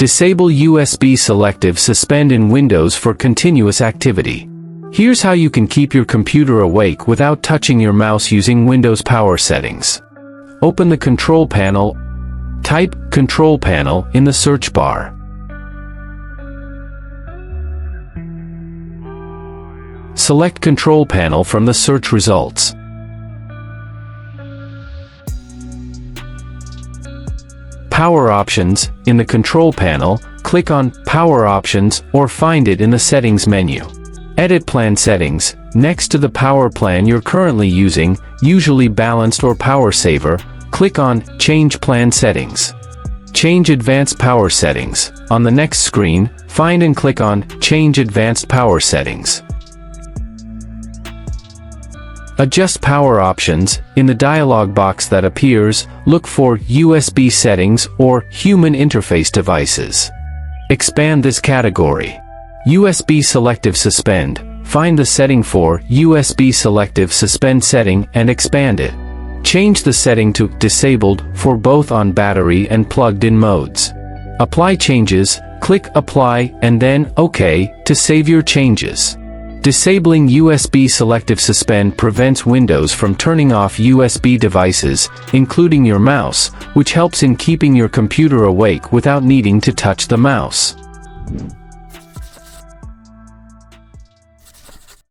Disable USB Selective Suspend in Windows for continuous activity. Here's how you can keep your computer awake without touching your mouse using Windows power settings. Open the control panel. Type Control Panel in the search bar. Select Control Panel from the search results. Power Options. In the control panel, click on Power Options or find it in the Settings menu. Edit Plan Settings. Next to the power plan you're currently using, usually balanced or power saver, click on Change Plan Settings. Change Advanced Power Settings. On the next screen, find and click on Change Advanced Power Settings. Adjust Power Options. In the dialog box that appears, look for USB Settings or Human Interface Devices. Expand this category. USB Selective Suspend. Find the setting for USB Selective Suspend setting and expand it. Change the setting to Disabled for both on battery and plugged-in modes. Apply changes, click Apply and then OK to save your changes. Disabling USB Selective Suspend prevents Windows from turning off USB devices, including your mouse, which helps in keeping your computer awake without needing to touch the mouse.